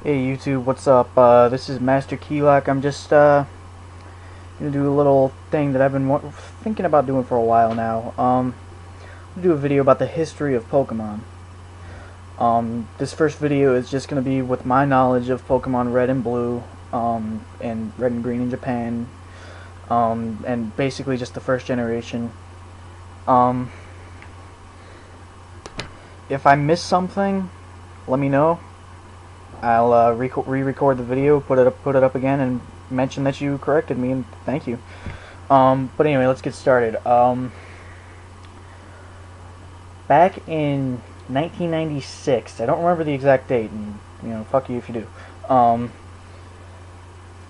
Hey YouTube, what's up? This is Master Keylock. I'm just gonna do a little thing that I've been thinking about doing for a while now. I'm gonna do a video about the history of Pokemon. This first video is just gonna be with my knowledge of Pokemon Red and Blue, and Red and Green in Japan, and basically just the first generation. Um, if I miss something, let me know. I'll re-record the video, put it up again, and mention that you corrected me, and thank you. But anyway, let's get started. Back in 1996, I don't remember the exact date, and fuck you if you do.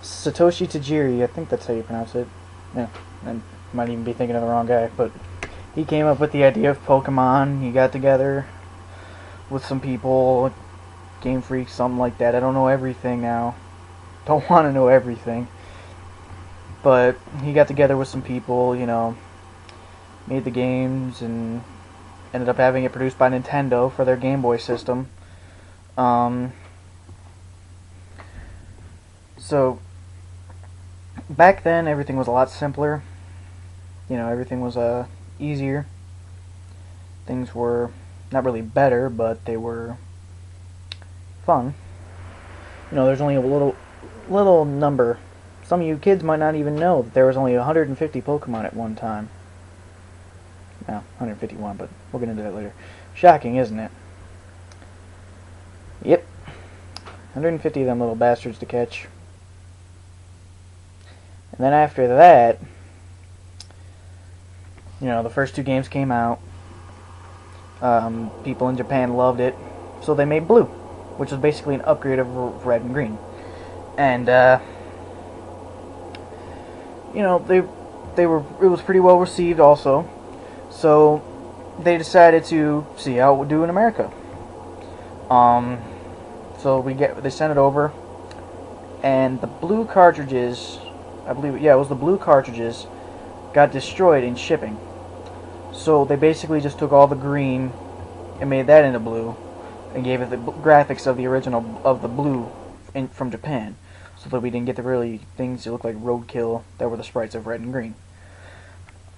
Satoshi Tajiri, I think that's how you pronounce it. Yeah, I might even be thinking of the wrong guy, but he came up with the idea of Pokemon. He got together with some people. Game Freak, something like that. I don't know everything now. Don't want to know everything. But he got together with some people, made the games, and ended up having it produced by Nintendo for their Game Boy system. So, back then, everything was a lot simpler. Everything was easier. Things were not really better, but they were fun. There's only a little number. Some of you kids might not even know that there was only 150 Pokemon at one time. No, 151, but we'll get into that later. Shocking, isn't it? Yep. 150 of them little bastards to catch. And then after that, the first two games came out. People in Japan loved it, so they made Blue, which was basically an upgrade of Red and Green. And it was pretty well received also. So they decided to see how it would do in America. So they sent it over, and the blue cartridges, I believe, it was the blue cartridges, got destroyed in shipping. So they basically just took all the green and made that into blue, and gave it the graphics of the original of the blue from Japan, so that we didn't get the really things that look like roadkill that were the sprites of Red and Green.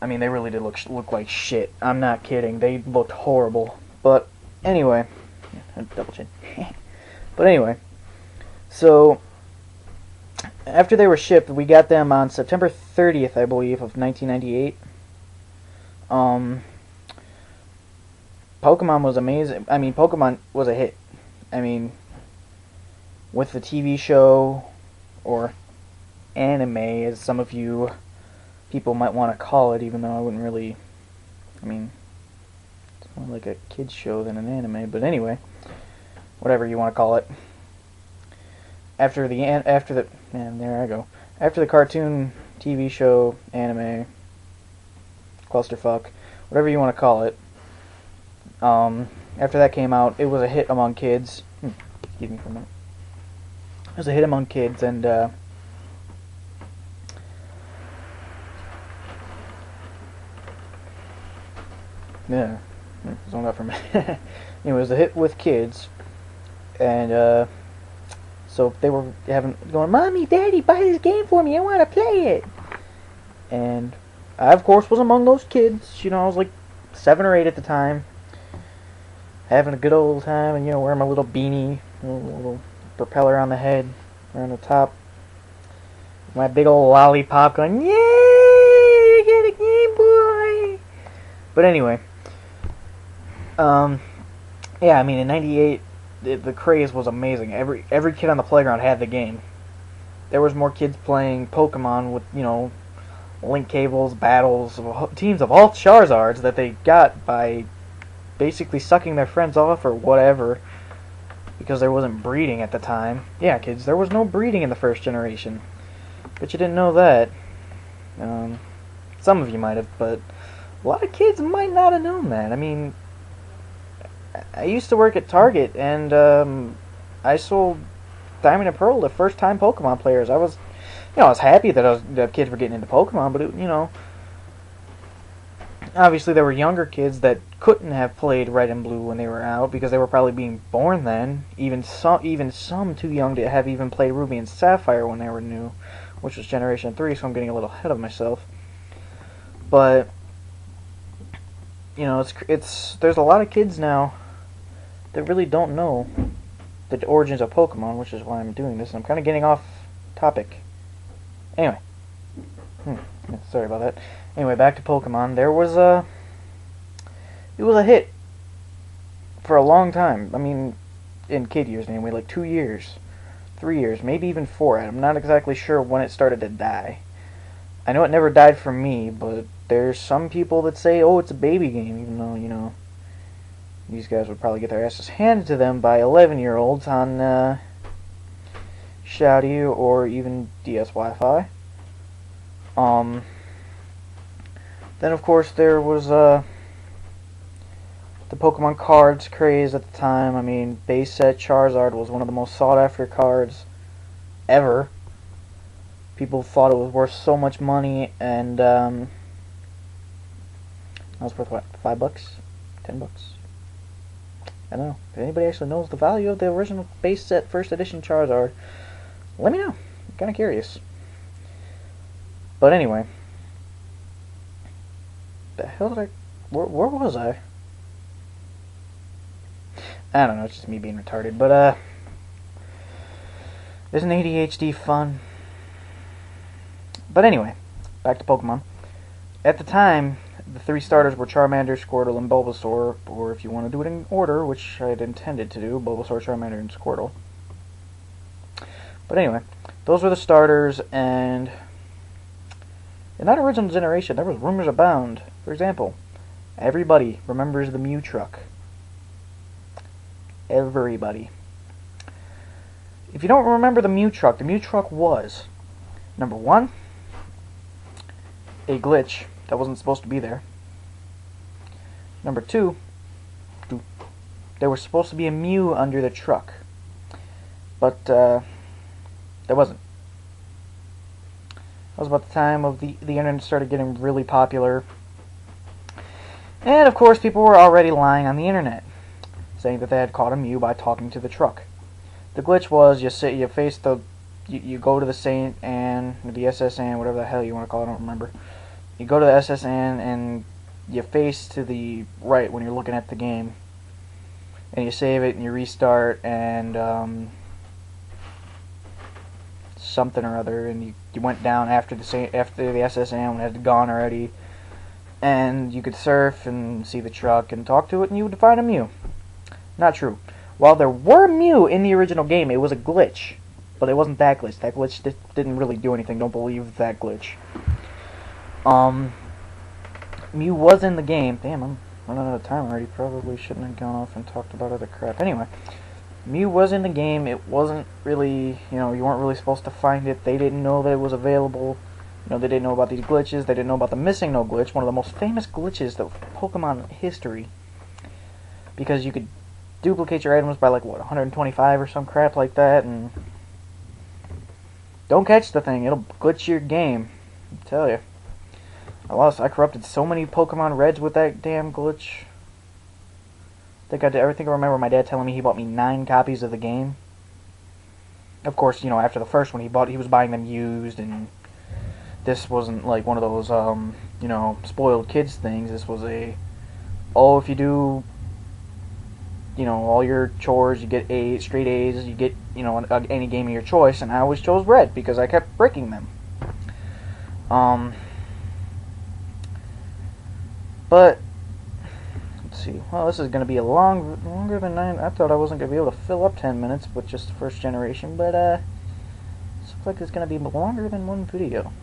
I mean, they really did look like shit. I'm not kidding. They looked horrible. But anyway, double chin. But anyway, so after they were shipped, we got them on September 30th, I believe, of 1998. Pokemon was amazing. I mean, Pokemon was a hit. I mean, with the TV show, or anime, as some of you people might want to call it, even though I wouldn't really. I mean, it's more like a kid's show than an anime. But anyway, whatever you want to call it. After the cartoon, TV show, anime, clusterfuck, whatever you want to call it. After that came out, it was a hit among kids. Excuse me for a minute. It was a hit among kids, and yeah, zoned out for a minute. Anyway, it was a hit with kids, and so they were going, "Mommy, Daddy, buy this game for me. I want to play it." And I, of course, was among those kids. I was like 7 or 8 at the time, having a good old time, and wearing my little beanie, little propeller on the head, around the top, my big old lollipop, going, "Yay! I got a Game Boy!" But anyway, yeah, I mean, in '98, the craze was amazing. Every kid on the playground had the game. There was more kids playing Pokemon with link cables, battles, teams of all Charizards that they got by basically sucking their friends off or whatever, because there wasn't breeding at the time. Yeah, kids, there was no breeding in the first generation. But you didn't know that. Some of you might have, but a lot of kids might not have known that. I mean, I used to work at Target, and I sold Diamond and Pearl to first-time Pokemon players. I was happy that kids were getting into Pokemon, but obviously there were younger kids that couldn't have played Red and Blue when they were out because they were probably being born then. Even some too young to have even played Ruby and Sapphire when they were new, which was Generation 3, so I'm getting a little ahead of myself. But you know, there's a lot of kids now that really don't know the origins of Pokemon, which is why I'm doing this. I'm kind of getting off topic. Anyway, sorry about that. Anyway, back to Pokemon. It was a hit for a long time. I mean, in kid years anyway, like 2 years, 3 years, maybe even 4. I'm not exactly sure when it started to die. I know it never died for me, but there's some people that say, oh, it's a baby game, even though, you know, these guys would probably get their asses handed to them by 11-year-olds on Shouty or even DS Wi-Fi. Then, of course, there was the Pokemon cards craze at the time. I mean, base set Charizard was one of the most sought-after cards ever. People thought it was worth so much money, and that was worth what, $5, $10? I don't know. If anybody actually knows the value of the original base set first edition Charizard, let me know. I'm kind of curious. But anyway, the hell did I? Where was I? I don't know. It's just me being retarded. But isn't ADHD fun? But anyway, back to Pokemon. At the time, the 3 starters were Charmander, Squirtle, and Bulbasaur, or if you want to do it in order, which I had intended to do, Bulbasaur, Charmander, and Squirtle. But anyway, those were the starters, and in that original generation, there was rumors abound. For example, everybody remembers the Mew truck. Everybody. If you don't remember the Mew truck was, number 1, a glitch that wasn't supposed to be there. Number 2, there was supposed to be a Mew under the truck, but there wasn't. That was about the time of the internet started getting really popular, and of course people were already lying on the internet, saying that they had caught a Mew by talking to the truck. The glitch was you go to the Saint and the SSN, whatever the hell you want to call it, I don't remember. You go to the SSN and you face to the right when you're looking at the game, and you save it and you restart and something or other, and you went down after the SSN when it had gone already, and you could surf and see the truck and talk to it, and you would find a Mew. Not true. While there were Mew in the original game, it was a glitch. But it wasn't that glitch. That glitch didn't really do anything. Don't believe that glitch. Mew was in the game. Damn, I'm running out of time already. Probably shouldn't have gone off and talked about other crap. Anyway, Mew was in the game. It wasn't really, you weren't really supposed to find it. They didn't know that it was available. They didn't know about these glitches. They didn't know about the Missing No glitch, one of the most famous glitches of Pokemon history. Because you could duplicate your items by, 125 or some crap like that, and don't catch the thing. It'll glitch your game. I tell you. I corrupted so many Pokemon Reds with that damn glitch. I think I remember my dad telling me he bought me 9 copies of the game. Of course, after the first one he was buying them used, and this wasn't like one of those, spoiled kids things. This was if you do, all your chores, you get straight A's, you get, any game of your choice, and I always chose Red because I kept breaking them. But let's see. Well, this is going to be longer than 9. I thought I wasn't going to be able to fill up 10 minutes with just the first generation, but it looks like it's going to be longer than one video.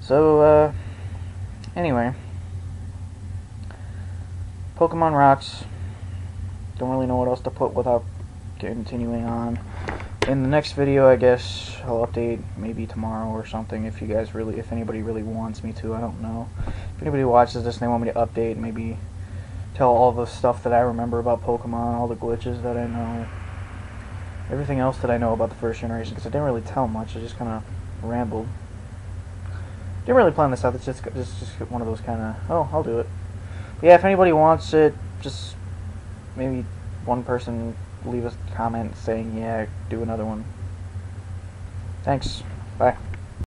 So anyway, Pokemon rocks. Don't really know what else to put without continuing on. In the next video, I guess I'll update maybe tomorrow or something if anybody really wants me to. I don't know. If anybody watches this and they want me to update, maybe tell all the stuff that I remember about Pokemon, all the glitches that I know, everything else that I know about the first generation, because I didn't really tell much. I just kind of rambled. Didn't really plan this out. It's just one of those kind of, oh, I'll do it. But yeah, if anybody wants it, just maybe one person leave a comment saying, yeah, do another one. Thanks. Bye.